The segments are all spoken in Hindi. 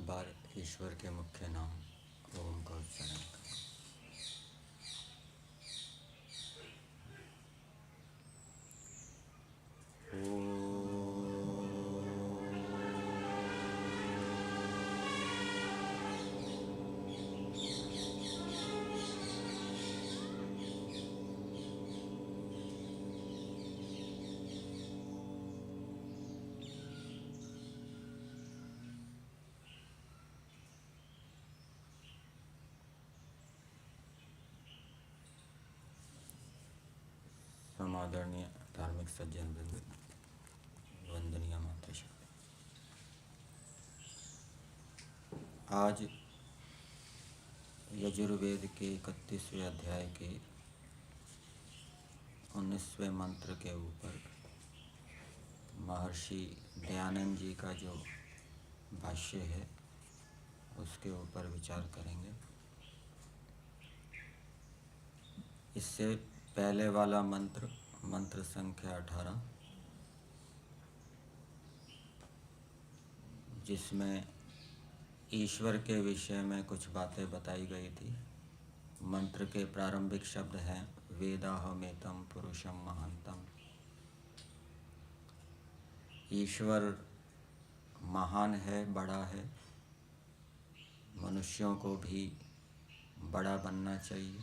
बार ईश्वर के मुख्य नाम ओम का उच्चारण करें। समादरणीय धार्मिक सज्जन वृंद, वंदनीय मातृशक्ति। आज यजुर्वेद के 31वें अध्याय के 19वें मंत्र के ऊपर महर्षि दयानंद जी का जो भाष्य है उसके ऊपर विचार करेंगे। इससे पहले वाला मंत्र संख्या 18, जिसमें ईश्वर के विषय में कुछ बातें बताई गई थी। मंत्र के प्रारंभिक शब्द हैं वेदाहमेतम पुरुषम महांतम। ईश्वर महान है, बड़ा है। मनुष्यों को भी बड़ा बनना चाहिए।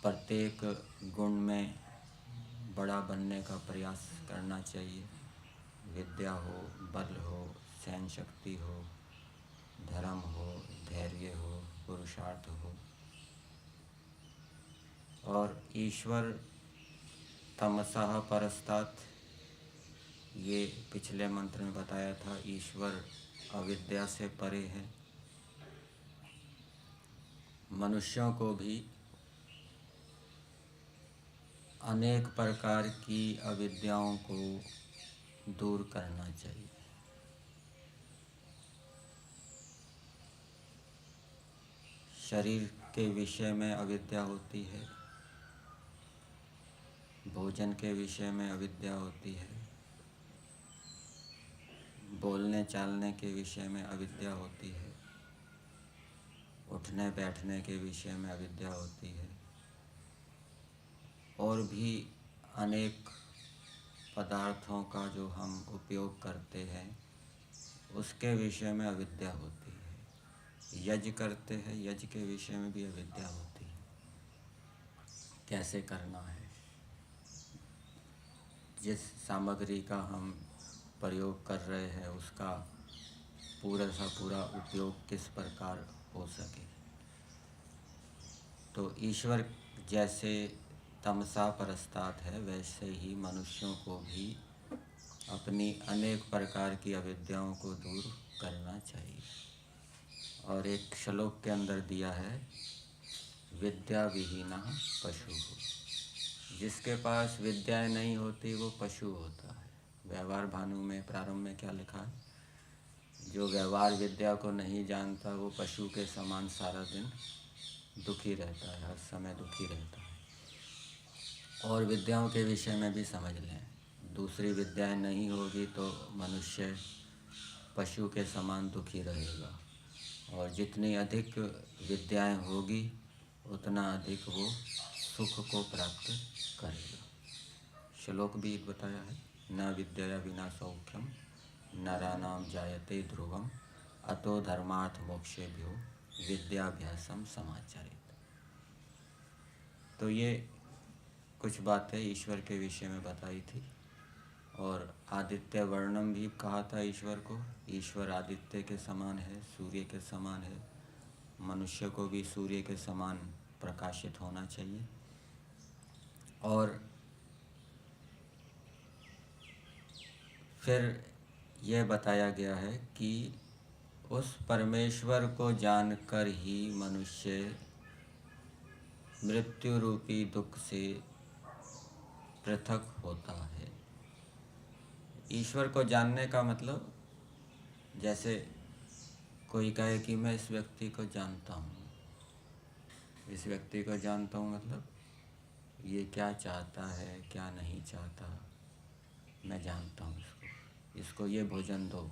प्रत्येक गुण में बड़ा बनने का प्रयास करना चाहिए। विद्या हो, बल हो, सहन शक्ति हो, धर्म हो, धैर्य हो, पुरुषार्थ हो। और ईश्वर तमसः परस्तात्, ये पिछले मंत्र में बताया था। ईश्वर अविद्या से परे है। मनुष्यों को भी अनेक प्रकार की अविद्याओं को दूर करना चाहिए। शरीर के विषय में अविद्या होती है, भोजन के विषय में अविद्या होती है, बोलने चालने के विषय में अविद्या होती है, उठने बैठने के विषय में अविद्या होती है, और भी अनेक पदार्थों का जो हम उपयोग करते हैं उसके विषय में अविद्या होती है। यज्ञ करते हैं, यज्ञ के विषय में भी अविद्या होती है। कैसे करना है, जिस सामग्री का हम प्रयोग कर रहे हैं उसका पूरा सा पूरा उपयोग किस प्रकार हो सके। तो ईश्वर जैसे तमसा परस्तात् है, वैसे ही मनुष्यों को भी अपनी अनेक प्रकार की अविद्याओं को दूर करना चाहिए। और एक श्लोक के अंदर दिया है विद्या विहीना पशु। जिसके पास विद्याएं नहीं होती वो पशु होता है। व्यवहार भानु में प्रारंभ में क्या लिखा है? जो व्यवहार विद्या को नहीं जानता वो पशु के समान सारा दिन दुखी रहता है, हर समय दुखी रहता है। और विद्याओं के विषय में भी समझ लें, दूसरी विद्याएं नहीं होगी तो मनुष्य पशु के समान दुखी रहेगा। और जितनी अधिक विद्याएं होगी उतना अधिक वो सुख को प्राप्त करेगा। श्लोक भी बताया है, न विद्या विना सौख्यम नराणाम जायते ध्रुवम अतो धर्मार्थ मोक्षेभ्यो विद्याभ्यासम समाचरेत। तो ये कुछ बातें ईश्वर के विषय में बताई थी। और आदित्य वर्णम भी कहा था ईश्वर को। ईश्वर आदित्य के समान है, सूर्य के समान है। मनुष्य को भी सूर्य के समान प्रकाशित होना चाहिए। और फिर यह बताया गया है कि उस परमेश्वर को जानकर ही मनुष्य मृत्यु रूपी दुख से पृथक होता है। ईश्वर को जानने का मतलब, जैसे कोई कहे कि मैं इस व्यक्ति को जानता हूँ, इस व्यक्ति को जानता हूँ मतलब ये क्या चाहता है क्या नहीं चाहता मैं जानता हूँ। इसको ये भोजन दो,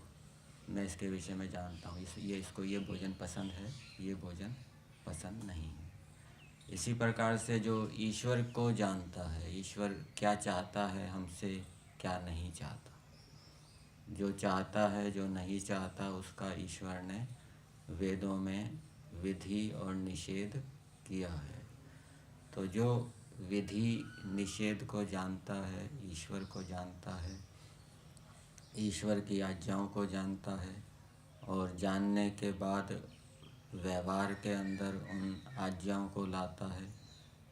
मैं इसके विषय में जानता हूँ, इसको ये भोजन पसंद है, ये भोजन पसंद नहीं है। इसी प्रकार से जो ईश्वर को जानता है, ईश्वर क्या चाहता है हमसे, क्या नहीं चाहता, जो चाहता है जो नहीं चाहता, उसका ईश्वर ने वेदों में विधि और निषेध किया है। तो जो विधि निषेध को जानता है, ईश्वर को जानता है, ईश्वर की आज्ञाओं को जानता है, और जानने के बाद व्यवहार के अंदर उन आज्ञाओं को लाता है,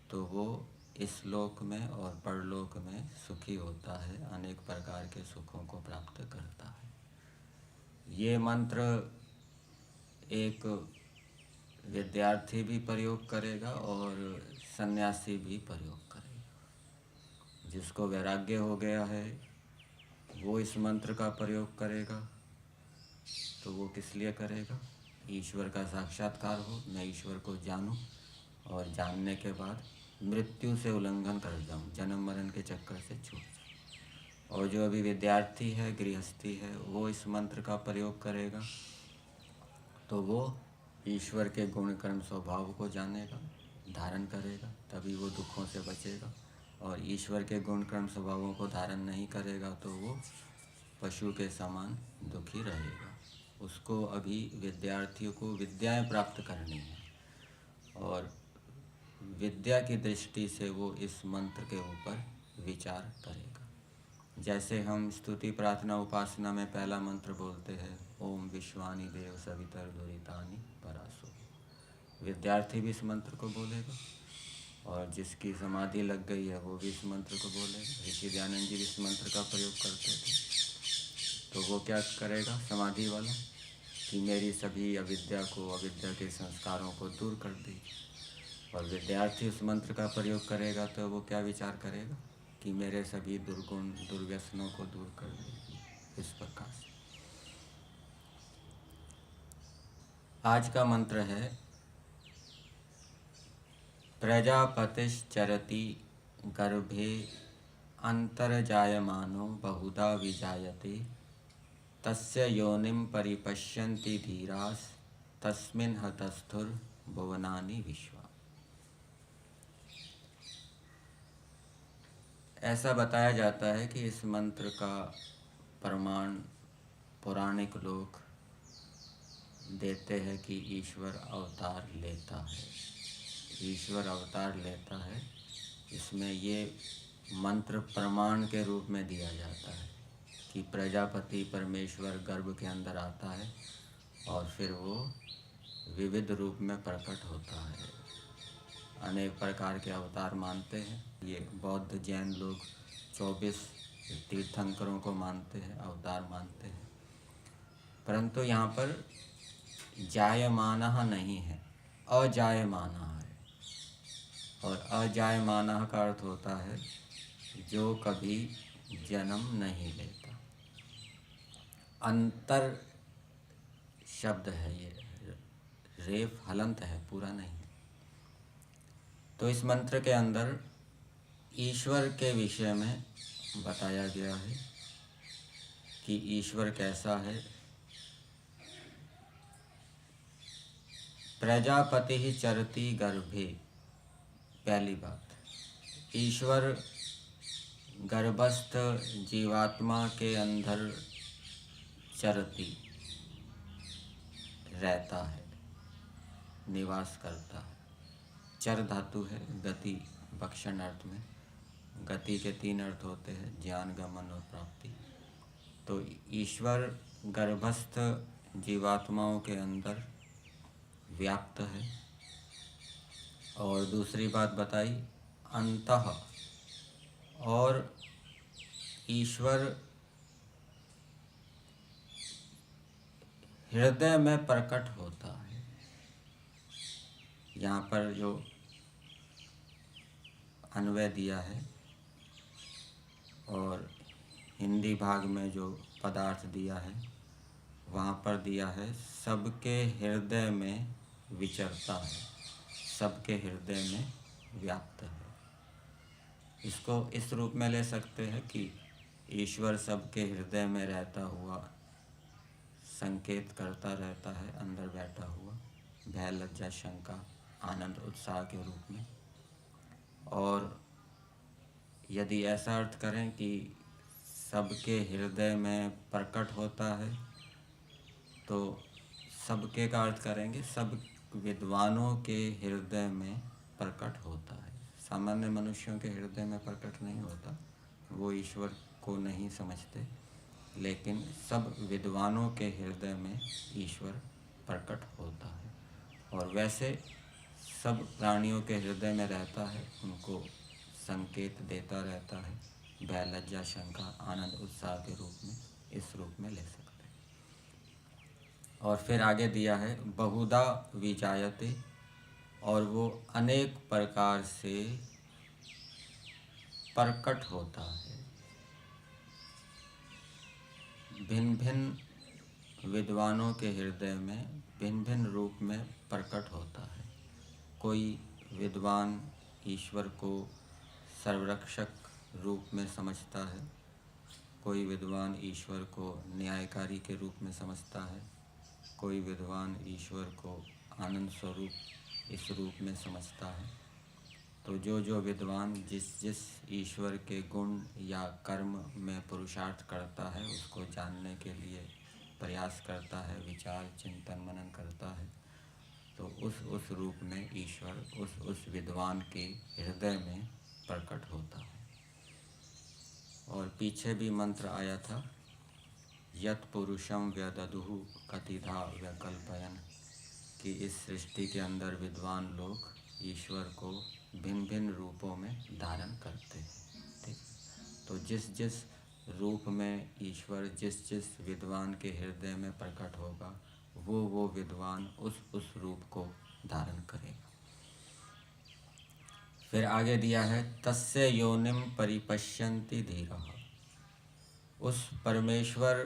तो वो इस लोक में और परलोक में सुखी होता है, अनेक प्रकार के सुखों को प्राप्त करता है। ये मंत्र एक विद्यार्थी भी प्रयोग करेगा और सन्यासी भी प्रयोग करेगा। जिसको वैराग्य हो गया है वो इस मंत्र का प्रयोग करेगा। तो वो किस लिए करेगा? ईश्वर का साक्षात्कार हो, मैं ईश्वर को जानूं और जानने के बाद मृत्यु से उल्लंघन कर जाऊं, जन्म मरण के चक्कर से छूट जाऊं। और जो अभी विद्यार्थी है, गृहस्थी है, वो इस मंत्र का प्रयोग करेगा तो वो ईश्वर के गुण कर्म स्वभाव को जानेगा, धारण करेगा, तभी वो दुखों से बचेगा। और ईश्वर के गुण कर्म स्वभावों को धारण नहीं करेगा तो वो पशु के समान दुखी रहेगा। उसको अभी विद्यार्थियों को विद्याएं प्राप्त करनी है और विद्या की दृष्टि से वो इस मंत्र के ऊपर विचार करेगा। जैसे हम स्तुति प्रार्थना उपासना में पहला मंत्र बोलते हैं, ओम विश्वानि देव सवितर्दुरितानि परासो। विद्यार्थी भी इस मंत्र को बोलेगा और जिसकी समाधि लग गई है वो भी इस मंत्र को बोलेगा। ऋषि दयानंद जी भी इस मंत्र का प्रयोग करते थे। तो वो क्या करेगा समाधि वाला, कि मेरी सभी अविद्या के संस्कारों को दूर कर दीजिए। और विद्यार्थी उस मंत्र का प्रयोग करेगा तो वो क्या विचार करेगा, कि मेरे सभी दुर्गुण दुर्व्यसनों को दूर कर दीजिए। इस प्रकार से आज का मंत्र है, प्रजापतिश्चरति गर्भे अंतर्जायमानो बहुधा विजायते तस्य योनिं परिपश्यन्ति धीरास तस्मिन् हतस्थुर्भुवनानि विश्वा। ऐसा बताया जाता है कि इस मंत्र का प्रमाण पौराणिक लोग देते हैं कि ईश्वर अवतार लेता है। ईश्वर अवतार लेता है, इसमें ये मंत्र प्रमाण के रूप में दिया जाता है कि प्रजापति परमेश्वर गर्भ के अंदर आता है और फिर वो विविध रूप में प्रकट होता है। अनेक प्रकार के अवतार मानते हैं। ये बौद्ध जैन लोग 24 तीर्थंकरों को मानते हैं, अवतार मानते हैं। परंतु यहाँ पर जायमानः नहीं है, अजायमानः है। और अजायमानः का अर्थ होता है जो कभी जन्म नहीं लेता। अंतर शब्द है ये, रेफ हलंत है, पूरा नहीं। तो इस मंत्र के अंदर ईश्वर के विषय में बताया गया है कि ईश्वर कैसा है। प्रजापति ही चरति गर्भे, पहली बात, ईश्वर गर्भस्थ जीवात्मा के अंदर चरति रहता है, निवास करता है। चर धातु है गति भक्षण अर्थ में। गति के 3 अर्थ होते हैं, ज्ञान, गमन और प्राप्ति। तो ईश्वर गर्भस्थ जीवात्माओं के अंदर व्याप्त है। और दूसरी बात बताई अंतः, और ईश्वर हृदय में प्रकट होता है। यहाँ पर जो अन्वय दिया है और हिंदी भाग में जो पदार्थ दिया है वहाँ पर दिया है सबके हृदय में विचरता है, सबके हृदय में व्याप्त है। इसको इस रूप में ले सकते हैं कि ईश्वर सबके हृदय में रहता हुआ संकेत करता रहता है अंदर बैठा हुआ, भय लज्जा शंका आनंद उत्साह के रूप में। और यदि ऐसा अर्थ करें कि सबके हृदय में प्रकट होता है, तो सबके का अर्थ करेंगे सब विद्वानों के हृदय में प्रकट होता है। सामान्य मनुष्यों के हृदय में प्रकट नहीं होता, वो ईश्वर को नहीं समझते, लेकिन सब विद्वानों के हृदय में ईश्वर प्रकट होता है। और वैसे सब प्राणियों के हृदय में रहता है, उनको संकेत देता रहता है, भय लज्जा शंका आनंद उत्साह के रूप में, इस रूप में ले सकते हैं। और फिर आगे दिया है बहुधा विजायते, और वो अनेक प्रकार से प्रकट होता है। भिन्न भिन्न विद्वानों के हृदय में भिन्न भिन्न रूप में प्रकट होता है। कोई विद्वान ईश्वर को सर्वरक्षक रूप में समझता है, कोई विद्वान ईश्वर को न्यायकारी के रूप में समझता है, कोई विद्वान ईश्वर को आनंद स्वरूप इस रूप में समझता है। तो जो विद्वान जिस जिस ईश्वर के गुण या कर्म में पुरुषार्थ करता है, उसको जानने के लिए प्रयास करता है, विचार चिंतन मनन करता है, तो उस रूप में ईश्वर उस विद्वान के हृदय में प्रकट होता है। और पीछे भी मंत्र आया था, यत् पुरुषम व्यदधुः कतिधा व्यकल्पयन्, कि इस सृष्टि के अंदर विद्वान लोग ईश्वर को भिन्न भिन्न रूपों में धारण करते हैं। ठीक, तो जिस जिस रूप में ईश्वर जिस जिस विद्वान के हृदय में प्रकट होगा, वो विद्वान उस रूप को धारण करेगा। फिर आगे दिया है तस्य योनिम परिपश्यन्ति धीरः, उस परमेश्वर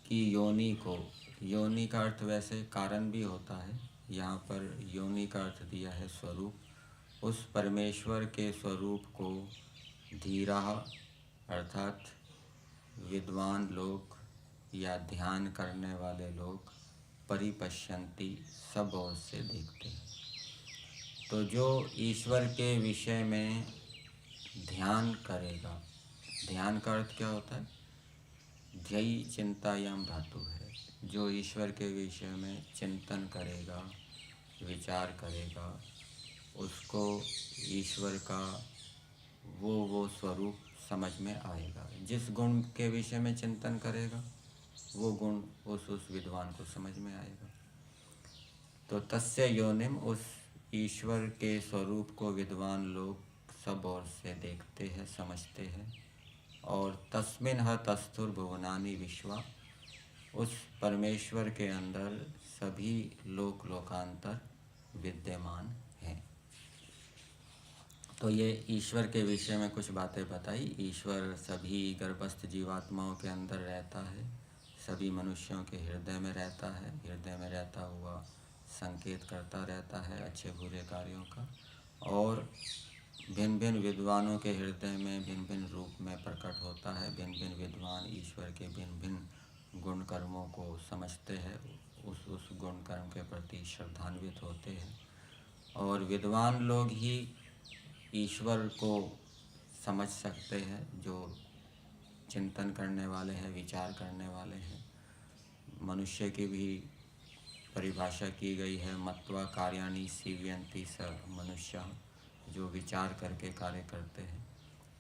की योनि को, योनि का अर्थ वैसे कारण भी होता है, यहाँ पर योनि का अर्थ दिया है स्वरूप, उस परमेश्वर के स्वरूप को धीरा अर्थात विद्वान लोग या ध्यान करने वाले लोग परिपश्यन्ति सब ओर से देखते हैं। तो जो ईश्वर के विषय में ध्यान करेगा, ध्यान का अर्थ क्या होता है, ध्ययी चिंतायाम धातु है, जो ईश्वर के विषय में चिंतन करेगा, विचार करेगा, उसको ईश्वर का वो स्वरूप समझ में आएगा। जिस गुण के विषय में चिंतन करेगा, वो गुण उस विद्वान को समझ में आएगा। तो तस्य योनिम, उस ईश्वर के स्वरूप को विद्वान लोग सब ओर से देखते हैं, समझते हैं। और तस्मिन् ह तस्थुर भुवनानि विश्वा, उस परमेश्वर के अंदर सभी लोक लोकांतर विद्यमान हैं। तो ये ईश्वर के विषय में कुछ बातें बताई। ईश्वर सभी गर्भस्थ जीवात्माओं के अंदर रहता है, सभी मनुष्यों के हृदय में रहता है, हृदय में रहता हुआ संकेत करता रहता है अच्छे बुरे कार्यों का। और भिन्न भिन्न विद्वानों के हृदय में भिन्न भिन्न रूप में प्रकट होता है। भिन्न भिन्न विद्वान ईश्वर के भिन्न भिन्न गुण कर्मों को समझते हैं, उस गुण कर्म के प्रति श्रद्धान्वित होते हैं। और विद्वान लोग ही ईश्वर को समझ सकते हैं, जो चिंतन करने वाले हैं, विचार करने वाले हैं। मनुष्य की भी परिभाषा की गई है, मत्वा कार्याणि सीवयन्ति स मनुष्यः, जो विचार करके कार्य करते हैं।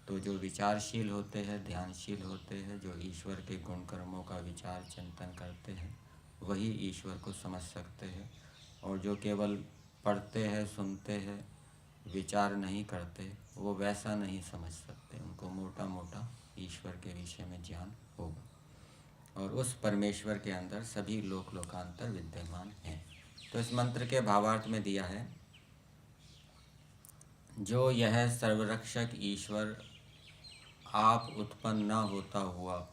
तो जो विचारशील होते हैं, ध्यानशील होते हैं, जो ईश्वर के गुण कर्मों का विचार चिंतन करते हैं, वही ईश्वर को समझ सकते हैं। और जो केवल पढ़ते हैं, सुनते हैं, विचार नहीं करते, वो वैसा नहीं समझ सकते। उनको मोटा मोटा ईश्वर के विषय में ज्ञान होगा। और उस परमेश्वर के अंदर सभी लोक लोकांतर विद्यमान हैं। तो इस मंत्र के भावार्थ में दिया है, जो यह सर्वरक्षक ईश्वर आप उत्पन्न न होता हुआ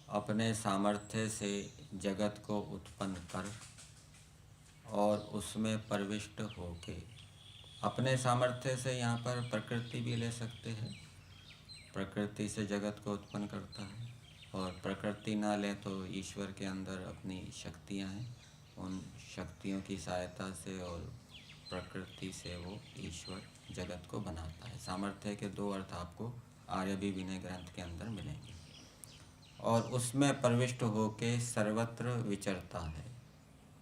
अपने सामर्थ्य से जगत को उत्पन्न कर और उसमें प्रविष्ट होके, अपने सामर्थ्य से यहाँ पर प्रकृति भी ले सकते हैं, प्रकृति से जगत को उत्पन्न करता है, और प्रकृति ना लें तो ईश्वर के अंदर अपनी शक्तियाँ हैं, उन शक्तियों की सहायता से और प्रकृति से वो ईश्वर जगत को बनाता है। सामर्थ्य के दो अर्थ आपको आर्यभि विनय ग्रंथ के अंदर मिलेंगे। और उसमें प्रविष्ट होके सर्वत्र विचरता है,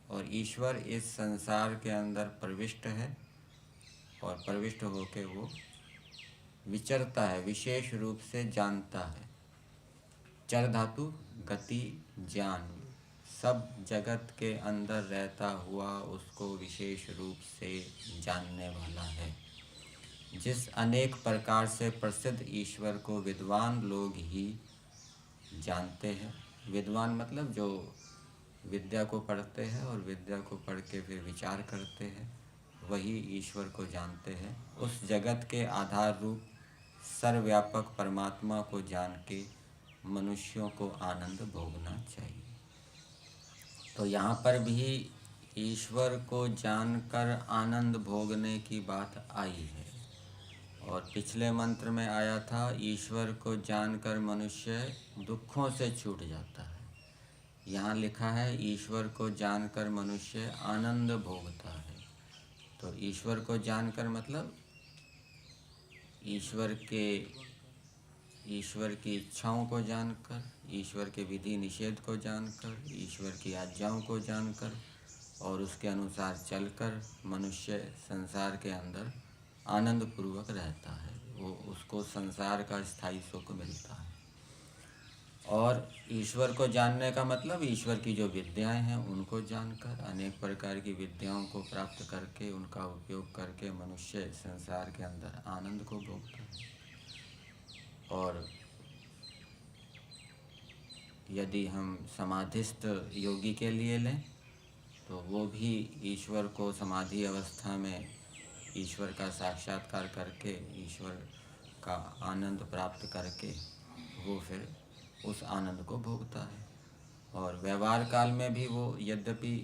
और ईश्वर इस संसार के अंदर प्रविष्ट है और प्रविष्ट होके वो विचरता है, विशेष रूप से जानता है। चर धातु गति ज्ञान, सब जगत के अंदर रहता हुआ उसको विशेष रूप से जानने वाला है। जिस अनेक प्रकार से प्रसिद्ध ईश्वर को विद्वान लोग ही जानते हैं, विद्वान मतलब जो विद्या को पढ़ते हैं और विद्या को पढ़ के फिर विचार करते हैं, वही ईश्वर को जानते हैं। उस जगत के आधार रूप सर्वव्यापक परमात्मा को जान के मनुष्यों को आनंद भोगना चाहिए। तो यहाँ पर भी ईश्वर को जानकर आनंद भोगने की बात आई है। और पिछले मंत्र में आया था, ईश्वर को जानकर मनुष्य दुखों से छूट जाता है। यहाँ लिखा है ईश्वर को जानकर मनुष्य आनंद भोगता है। तो ईश्वर को जानकर मतलब ईश्वर की इच्छाओं को जानकर, ईश्वर के विधि निषेध को जानकर, ईश्वर की आज्ञाओं को जानकर और उसके अनुसार चलकर मनुष्य संसार के अंदर आनंद पूर्वक रहता है। वो उसको संसार का स्थायी सुख मिलता है। और ईश्वर को जानने का मतलब ईश्वर की जो विद्याएं हैं उनको जानकर, अनेक प्रकार की विद्याओं को प्राप्त करके उनका उपयोग करके मनुष्य संसार के अंदर आनंद को भोगता है। और यदि हम समाधिस्थ योगी के लिए लें तो वो भी ईश्वर को समाधि अवस्था में ईश्वर का साक्षात्कार करके, ईश्वर का आनंद प्राप्त करके वो फिर उस आनंद को भोगता है। और व्यवहार काल में भी वो यद्यपि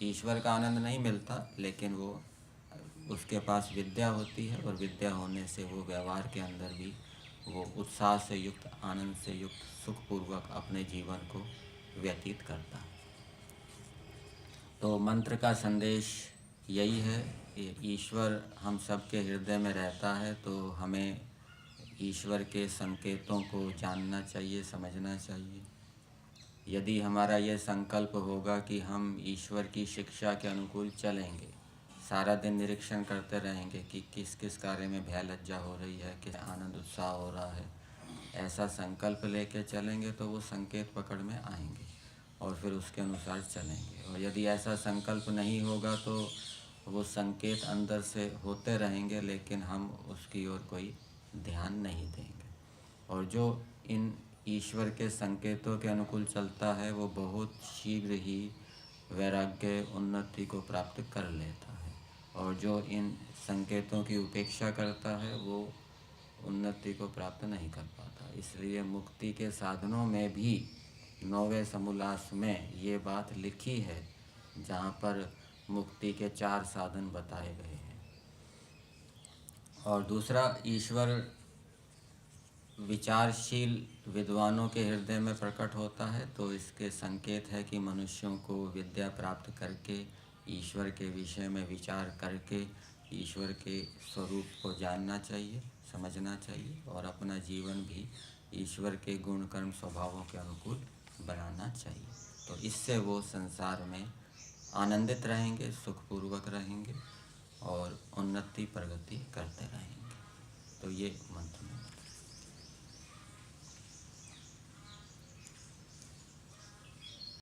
ईश्वर का आनंद नहीं मिलता, लेकिन वो उसके पास विद्या होती है और विद्या होने से वो व्यवहार के अंदर भी वो उत्साह से युक्त, आनंद से युक्त, सुखपूर्वक अपने जीवन को व्यतीत करता है। तो मंत्र का संदेश यही है कि ईश्वर हम सबके हृदय में रहता है, तो हमें ईश्वर के संकेतों को जानना चाहिए, समझना चाहिए। यदि हमारा ये संकल्प होगा कि हम ईश्वर की शिक्षा के अनुकूल चलेंगे, सारा दिन निरीक्षण करते रहेंगे कि किस किस कार्य में भय लज्जा हो रही है, किस आनंद उत्साह हो रहा है, ऐसा संकल्प लेके चलेंगे तो वो संकेत पकड़ में आएंगे और फिर उसके अनुसार चलेंगे। और यदि ऐसा संकल्प नहीं होगा तो वो संकेत अंदर से होते रहेंगे, लेकिन हम उसकी ओर कोई ध्यान नहीं देंगे। और जो इन ईश्वर के संकेतों के अनुकूल चलता है वो बहुत शीघ्र ही वैराग्य, उन्नति को प्राप्त कर लेता है। और जो इन संकेतों की उपेक्षा करता है वो उन्नति को प्राप्त नहीं कर पाता। इसलिए मुक्ति के साधनों में भी 9वें समोल्लास में ये बात लिखी है, जहाँ पर मुक्ति के 4 साधन बताए गए हैं। और दूसरा, ईश्वर विचारशील विद्वानों के हृदय में प्रकट होता है, तो इसके संकेत है कि मनुष्यों को विद्या प्राप्त करके ईश्वर के विषय में विचार करके ईश्वर के स्वरूप को जानना चाहिए, समझना चाहिए और अपना जीवन भी ईश्वर के गुण कर्म स्वभावों के अनुकूल बनाना चाहिए। तो इससे वो संसार में आनंदित रहेंगे, सुखपूर्वक रहेंगे और उन्नति प्रगति करते रहेंगे। तो ये मंत्र में